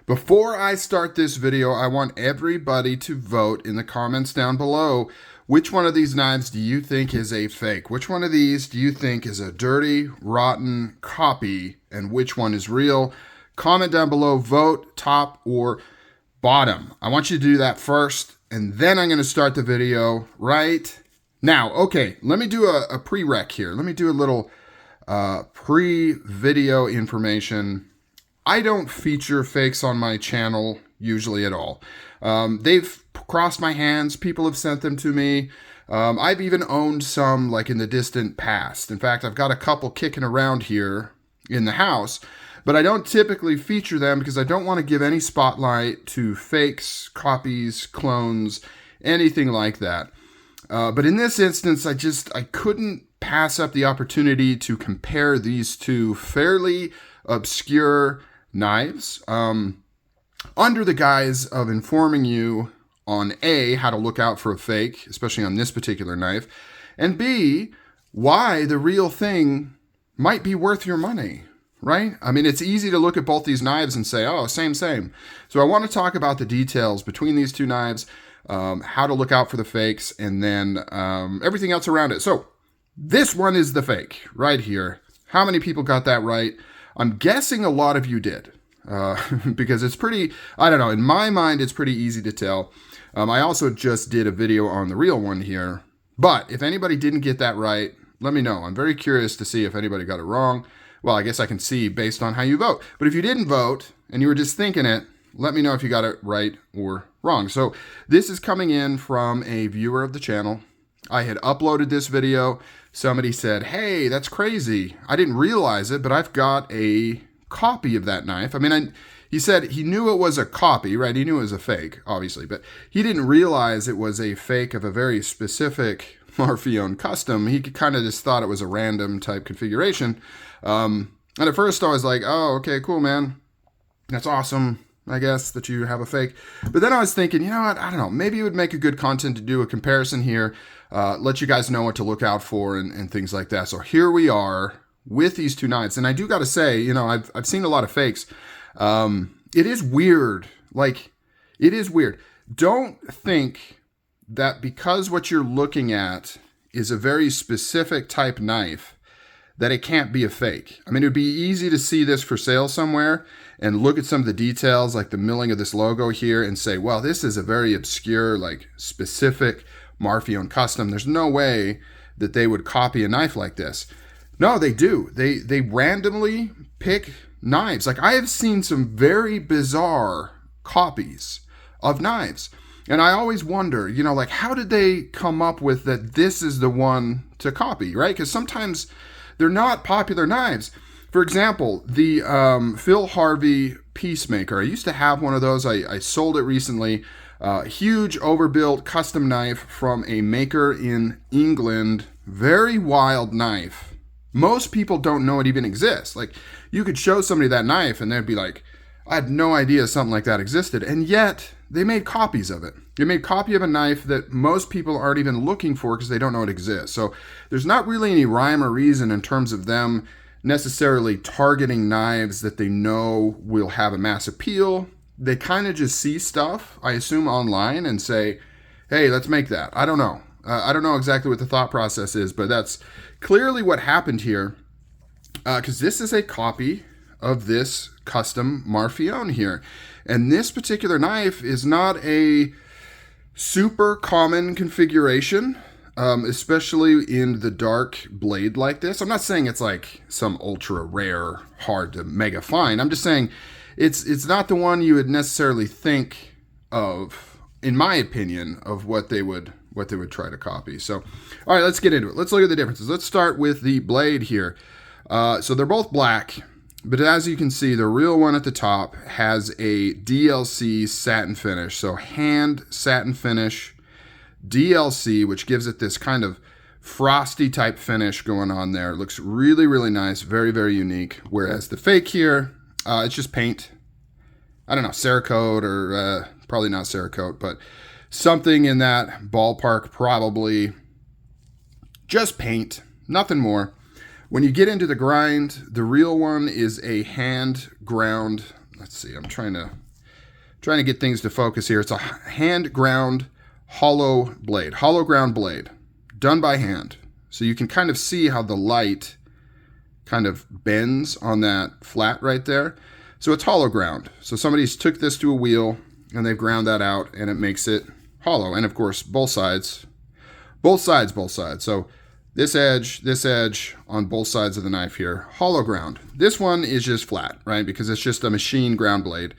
Before I start this video, I want everybody to vote in the comments down below. Which one of these knives do you think is a fake? Which one of these do you think is a dirty, rotten copy? And which one is real? Comment down below, vote top or bottom. I want you to do that first, and then I'm going to start the video right now. Okay, let me do a pre-rec here. Let me do a little pre-video information. I don't feature fakes on my channel usually at all. They've crossed my hands. People have sent them to me. I've even owned some like in the distant past. In fact, I've got a couple kicking around here in the house, but I don't typically feature them because I don't want to give any spotlight to fakes, copies, clones, anything like that. But in this instance, I couldn't pass up the opportunity to compare these two fairly obscure knives under the guise of informing you on A, how to look out for a fake, especially on this particular knife, and B, why the real thing might be worth your money, right? I mean, it's easy to look at both these knives and say, oh, same. So I want to talk about the details between these two knives, how to look out for the fakes, and then everything else around it. So this one is the fake right here. How many people got that right? I'm guessing a lot of you did, because it's pretty, I don't know, in my mind, it's pretty easy to tell. I also just did a video on the real one here, but if anybody didn't get that right, let me know. I'm very curious to see if anybody got it wrong. Well, I guess I can see based on how you vote, but if you didn't vote and you were just thinking it, let me know if you got it right or wrong. So this is coming in from a viewer of the channel. I had uploaded this video. Somebody said, hey, that's crazy. I didn't realize it, but I've got a copy of that knife. I mean, he said he knew it was a copy, right? He knew it was a fake, obviously, but he didn't realize it was a fake of a very specific Marfione custom. He kind of just thought it was a random type configuration. And at first I was like, oh, okay, cool, man. That's awesome, I guess, that you have a fake. But then I was thinking, you know what? I don't know. Maybe it would make a good content to do a comparison here. Let you guys know what to look out for and things like that. So here we are with these two knives. And I do got to say, you know, I've seen a lot of fakes. It is weird. Like, it is weird. Don't think that because what you're looking at is a very specific type knife, that it can't be a fake. I mean, it would be easy to see this for sale somewhere and look at some of the details, like the milling of this logo here, and say, well, this is a very obscure, like specific Marfione custom. There's no way that they would copy a knife like this. No, they do. They randomly pick knives. Like, I have seen some very bizarre copies of knives. And I always wonder, you know, like, how did they come up with that this is the one to copy, right? Because sometimes they're not popular knives. For example, the Phil Harvey Peacemaker. I used to have one of those. I sold it recently. Huge overbuilt custom knife from a maker in England. Very wild knife. Most people don't know it even exists. Like, you could show somebody that knife and they'd be like, I had no idea something like that existed. And yet they made copies of it. They made a copy of a knife that most people aren't even looking for because they don't know it exists. So there's not really any rhyme or reason in terms of them necessarily targeting knives that they know will have a mass appeal. They kind of just see stuff, I assume, online and say, hey, let's make that. I don't know. I don't know exactly what the thought process is, but that's clearly what happened here, because this is a copy of this custom Marfione here. And this particular knife is not a super common configuration, especially in the dark blade like this. I'm not saying it's like some ultra rare, hard to mega find. I'm just saying it's not the one you would necessarily think of, in my opinion, of what they would try to copy. So, all right, let's get into it. Let's look at the differences. Let's start with the blade here. So they're both black, but as you can see, the real one at the top has a DLC satin finish. So hand satin finish, DLC, which gives it this kind of frosty type finish going on there. It looks really, really nice. Very, very unique. Whereas the fake here, it's just paint. I don't know, Cerakote or probably not Cerakote, but something in that ballpark probably. Just paint, nothing more. When you get into the grind, the real one is a hand ground. Let's see, I'm trying to trying to get things to focus here. It's a hand ground hollow ground blade, done by hand. So you can kind of see how the light kind of bends on that flat right there. So it's hollow ground. So somebody's took this to a wheel and they've ground that out and it makes it hollow. And of course, both sides. So this edge on both sides of the knife here, hollow ground. This one is just flat, right? Because it's just a machine ground blade,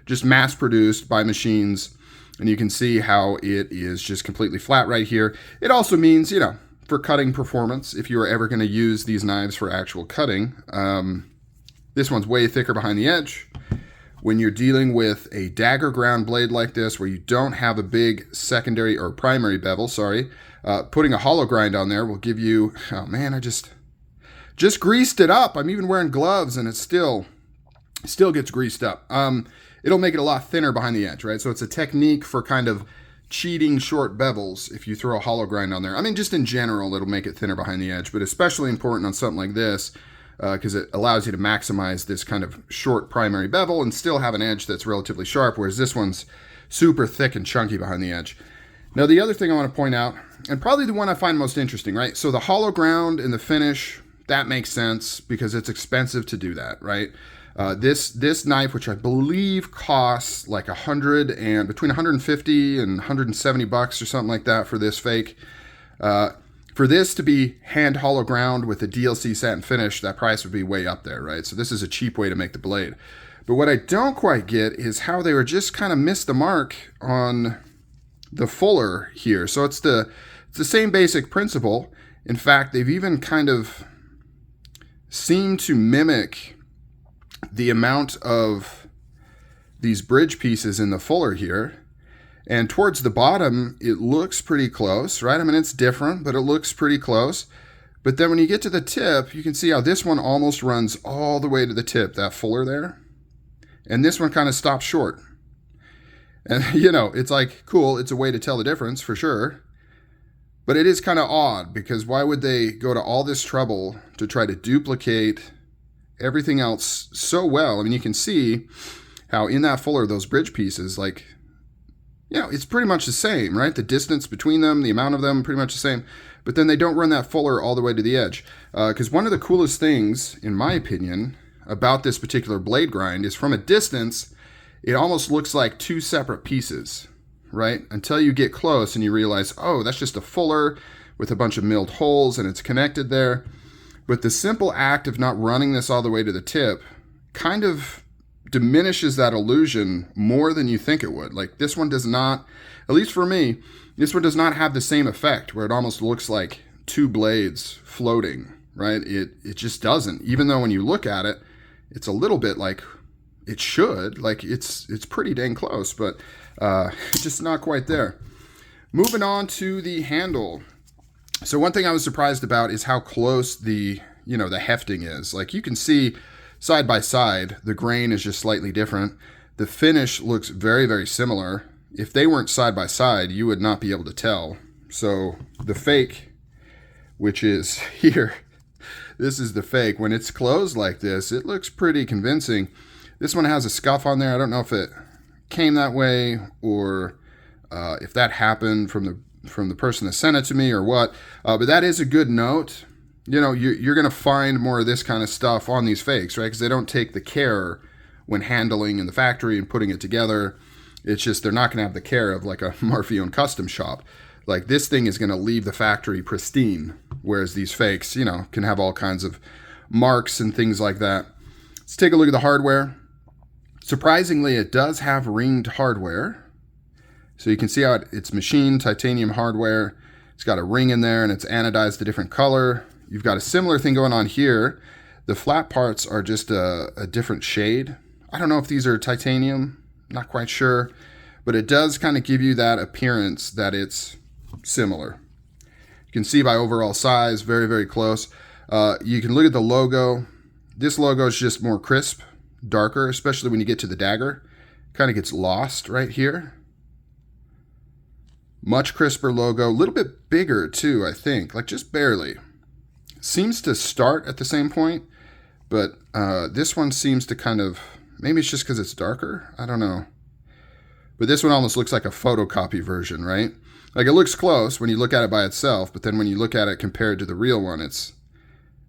just mass produced by machines. And you can see how it is just completely flat right here. It also means, you know, for cutting performance, if you are ever going to use these knives for actual cutting, this one's way thicker behind the edge. When you're dealing with a dagger ground blade like this, where you don't have a big secondary or primary bevel, putting a hollow grind on there will give you, oh man, I just greased it up. I'm even wearing gloves and it still gets greased up. It'll make it a lot thinner behind the edge, right? So it's a technique for kind of cheating short bevels if you throw a hollow grind on there. I mean, just in general, it'll make it thinner behind the edge, but especially important on something like this because it allows you to maximize this kind of short primary bevel and still have an edge that's relatively sharp, whereas this one's super thick and chunky behind the edge. Now, the other thing I want to point out, and probably the one I find most interesting, right? So the hollow ground and the finish, that makes sense because it's expensive to do that, right? This knife, which I believe costs like between 150 and 170 bucks or something like that for this fake. For this to be hand hollow ground with a DLC satin finish, that price would be way up there, right? So this is a cheap way to make the blade. But what I don't quite get is how they were just kind of missed the mark on the fuller here. So it's the same basic principle. In fact, they've even kind of seemed to mimic the amount of these bridge pieces in the fuller here. And towards the bottom, it looks pretty close, right? I mean, it's different, but it looks pretty close. But then when you get to the tip, you can see how this one almost runs all the way to the tip, that fuller there. And this one kind of stops short. And, you know, it's like, cool, it's a way to tell the difference for sure. But it is kind of odd because why would they go to all this trouble to try to duplicate everything else so well? I mean, you can see how in that fuller, those bridge pieces, like, you know, it's pretty much the same, right? The distance between them, the amount of them, pretty much the same. But then they don't run that fuller all the way to the edge. Because one of the coolest things, in my opinion, about this particular blade grind is from a distance, it almost looks like two separate pieces, right? Until you get close and you realize, oh, that's just a fuller with a bunch of milled holes and it's connected there. But the simple act of not running this all the way to the tip kind of diminishes that illusion more than you think it would. Like this one does not, at least for me, this one does not have the same effect where it almost looks like two blades floating, right? It just doesn't. Even though when you look at it, it's a little bit like it should. Like it's pretty dang close, but just not quite there. Moving on to the handle. So one thing I was surprised about is how close the hefting is. Like you can see side by side, the grain is just slightly different. The finish looks very, very similar. If they weren't side by side, you would not be able to tell. So the fake, which is here, this is the fake. When it's closed like this, it looks pretty convincing. This one has a scuff on there. I don't know if it came that way or if that happened from the person that sent it to me or what. But that is a good note. You know, you're going to find more of this kind of stuff on these fakes, right? Because they don't take the care when handling in the factory and putting it together. It's just they're not going to have the care of like a Marfione custom shop. Like this thing is going to leave the factory pristine, whereas these fakes, you know, can have all kinds of marks and things like that. Let's take a look at the hardware. Surprisingly, it does have ringed hardware. So you can see how it's machined titanium hardware. It's got a ring in there and it's anodized a different color. You've got a similar thing going on here. The flat parts are just a different shade. I don't know if these are titanium, not quite sure, but it does kind of give you that appearance that it's similar. You can see by overall size, very, very close. You can look at the logo. This logo is just more crisp, darker, especially when you get to the dagger. Kind of gets lost right here. Much crisper logo, a little bit bigger too, I think, like just barely. Seems to start at the same point, but this one seems to kind of, maybe it's just because it's darker, I don't know. But this one almost looks like a photocopy version, right? Like it looks close when you look at it by itself, but then when you look at it compared to the real one, it's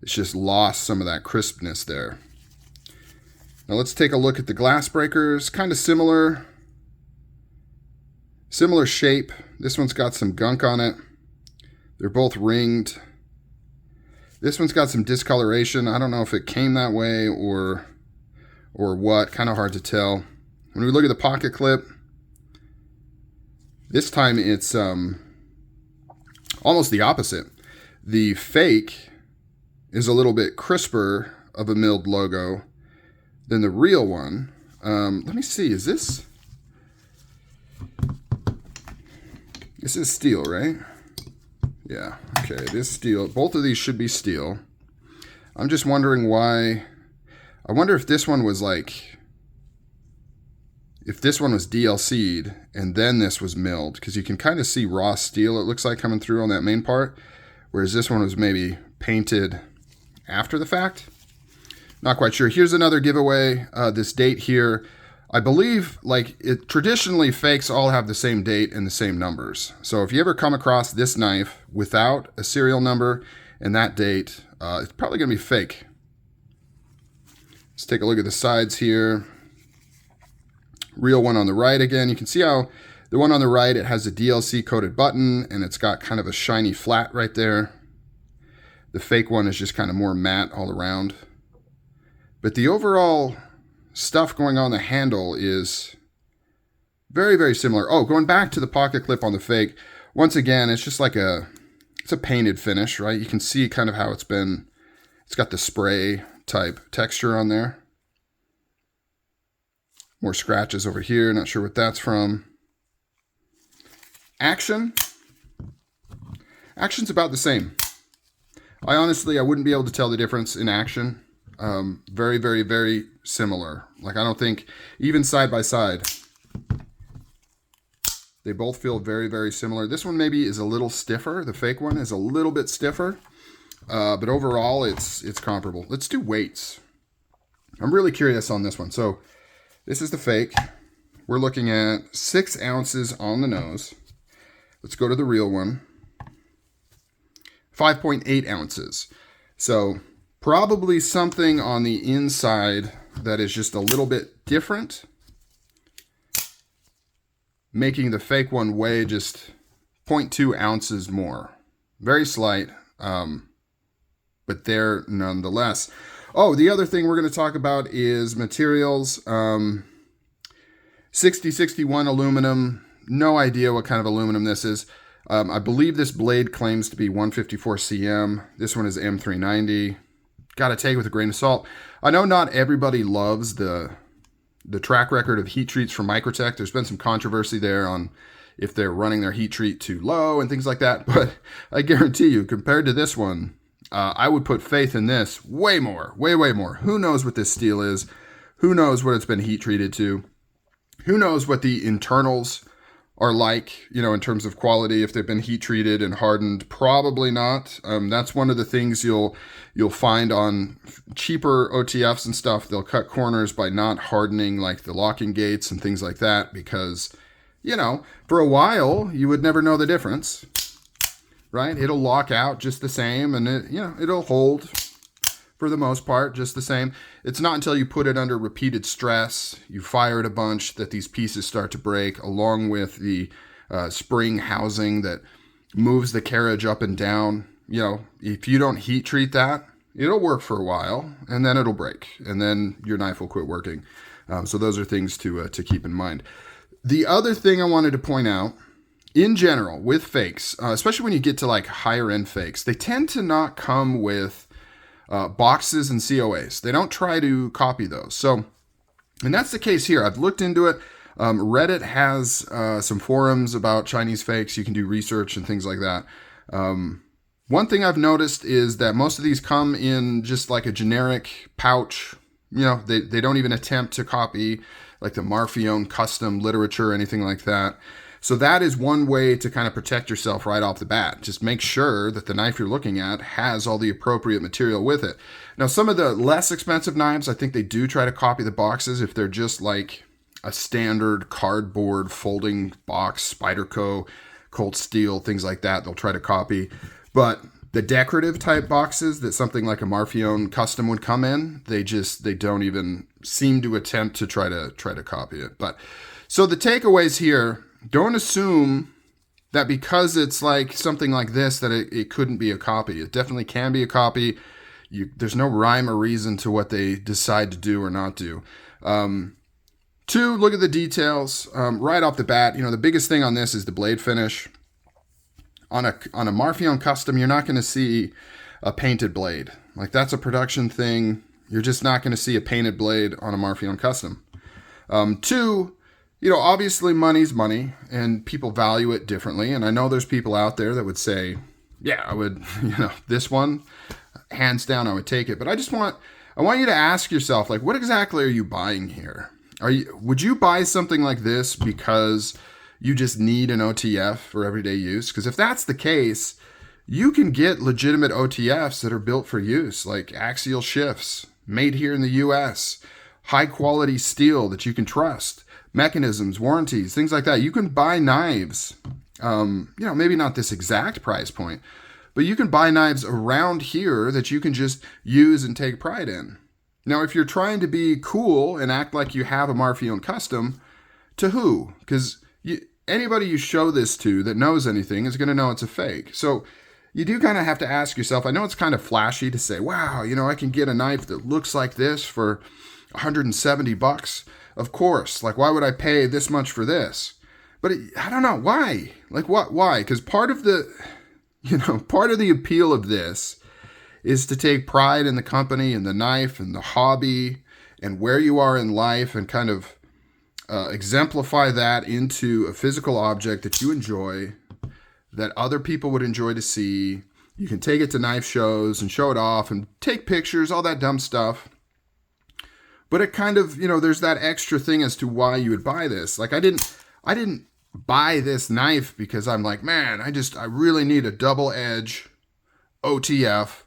just lost some of that crispness there. Now let's take a look at the glass breakers. Kind of similar shape. This one's got some gunk on it. They're both ringed. This one's got some discoloration. I don't know if it came that way or what. Kind of hard to tell. When we look at the pocket clip, this time it's almost the opposite. The fake is a little bit crisper of a milled logo than the real one. Let me see. Is this? This is steel, right? Yeah. Okay. It is steel. Both of these should be steel. I'm just wondering why. I wonder if this one was like, if this one was DLC'd and then this was milled, because you can kind of see raw steel, it looks like, coming through on that main part, whereas this one was maybe painted after the fact. Not quite sure. Here's another giveaway. This date here, I believe, like, it traditionally fakes all have the same date and the same numbers. So if you ever come across this knife without a serial number and that date, it's probably going to be fake. Let's take a look at the sides here. Real one on the right again. You can see how the one on the right, it has a DLC coated button and it's got kind of a shiny flat right there. The fake one is just kind of more matte all around. But the overall stuff going on the handle is very, very similar. Oh, going back to the pocket clip on the fake, once again, it's just like it's a painted finish, right? You can see kind of how it's got the spray type texture on there. More scratches over here, not sure what that's from. Action's about the same. I wouldn't be able to tell the difference in action. Very, very, very similar. Like, I don't think, even side by side, they both feel very, very similar. This one maybe is a little stiffer. The fake one is a little bit stiffer. But overall, it's comparable. Let's do weights. I'm really curious on this one. So this is the fake. We're looking at 6 ounces on the nose. Let's go to the real one. 5.8 ounces. So probably something on the inside that is just a little bit different, making the fake one weigh just 0.2 ounces more. Very slight, but there nonetheless. Oh, the other thing we're going to talk about is materials. 6061 aluminum. No idea what kind of aluminum this is. I believe this blade claims to be 154 cm. This one is M390. Got to take it with a grain of salt. I know not everybody loves the track record of heat treats from Microtech. There's been some controversy there on if they're running their heat treat too low and things like that. But I guarantee you, compared to this one, I would put faith in this way more. Way, way more. Who knows what this steel is? Who knows what it's been heat treated to? Who knows what the internals are like, in terms of quality, if they've been heat treated and hardened? Probably not. That's one of the things you'll find on cheaper OTFs and stuff. They'll cut corners by not hardening like the locking gates and things like that because, for a while you would never know the difference, right? It'll lock out just the same and it'll hold for the most part just the same. It's not until you put it under repeated stress, you fire it a bunch, that these pieces start to break, along with the spring housing that moves the carriage up and down. If you don't heat treat that, it'll work for a while and then it'll break and then your knife will quit working. So those are things to keep in mind. The other thing I wanted to point out, in general, with fakes, especially when you get to like higher end fakes, they tend to not come with boxes and COAs. They don't try to copy those. So, and that's the case here. I've looked into it. Reddit has some forums about Chinese fakes. You can do research and things like that. One thing I've noticed is that most of these come in just like a generic pouch. They don't even attempt to copy like the Marfione custom literature or anything like that. So that is one way to kind of protect yourself right off the bat. Just make sure that the knife you're looking at has all the appropriate material with it. Now, some of the less expensive knives, I think they do try to copy the boxes if they're just like a standard cardboard folding box, Spyderco, Cold Steel, things like that. They'll try to copy. But the decorative type boxes that something like a Marfione custom would come in, they don't even seem to attempt to try to copy it. But so the takeaways here, don't assume that because it's like something like this that it couldn't be a copy. It definitely can be a copy. There's no rhyme or reason to what they decide to do or not do. Two, look at the details. Right off the bat, the biggest thing on this is the blade finish. On a Marfione custom, you're not going to see a painted blade. Like, that's a production thing. You're just not going to see a painted blade on a Marfione custom. Two, obviously money's money and people value it differently. And I know there's people out there that would say, yeah, I would, this one, hands down, I would take it. But I want you to ask yourself, like, what exactly are you buying here? Would you buy something like this because you just need an OTF for everyday use? Because if that's the case, you can get legitimate OTFs that are built for use, like axial shifts, made here in the US, high quality steel that you can trust, mechanisms, warranties, things like that. You can buy knives, maybe not this exact price point, but you can buy knives around here that you can just use and take pride in. Now, if you're trying to be cool and act like you have a Marfione custom, to who? Because anybody you show this to that knows anything is going to know it's a fake. So you do kind of have to ask yourself, I know it's kind of flashy to say, wow, I can get a knife that looks like this for $170. Of course, like, why would I pay this much for this? But I don't know, why? Like, what? Why? Because part of the appeal of this is to take pride in the company and the knife and the hobby and where you are in life and kind of exemplify that into a physical object that you enjoy, that other people would enjoy to see. You can take it to knife shows and show it off and take pictures, all that dumb stuff. But it kind of, there's that extra thing as to why you would buy this. Like, I didn't buy this knife because I'm like, man, I really need a double edge OTF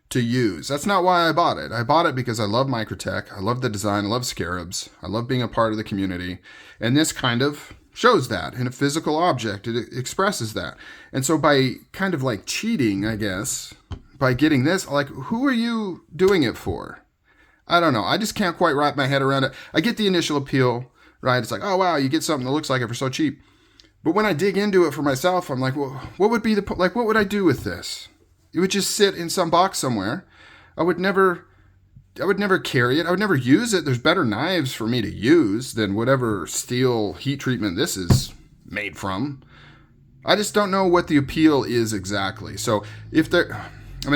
to use. That's not why I bought it. I bought it because I love Microtech. I love the design. I love Scarabs. I love being a part of the community. And this kind of shows that in a physical object. It expresses that. And so by kind of like cheating, I guess, by getting this, like, who are you doing it for? I don't know. I just can't quite wrap my head around it. I get the initial appeal, right? It's like, oh, wow, you get something that looks like it for so cheap. But when I dig into it for myself, I'm like, well, what would be what would I do with this? It would just sit in some box somewhere. I would never carry it. I would never use it. There's better knives for me to use than whatever steel heat treatment this is made from. I just don't know what the appeal is exactly. So I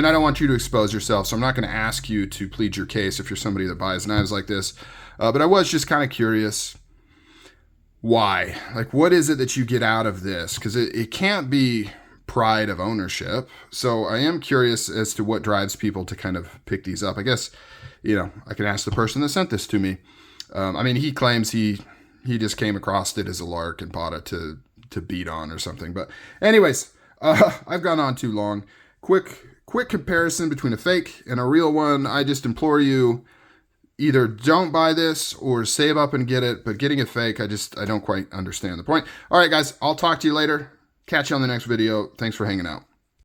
don't want you to expose yourself, so I'm not going to ask you to plead your case if you're somebody that buys knives like this. But I was just kind of curious. Why? Like, what is it that you get out of this? Because it can't be pride of ownership. So I am curious as to what drives people to kind of pick these up. I guess, I can ask the person that sent this to me. He claims he just came across it as a lark and bought it to beat on or something. But anyways, I've gone on too long. Quick comparison between a fake and a real one. I just implore you, either don't buy this or save up and get it. But getting a fake, I don't quite understand the point. All right, guys, I'll talk to you later. Catch you on the next video. Thanks for hanging out.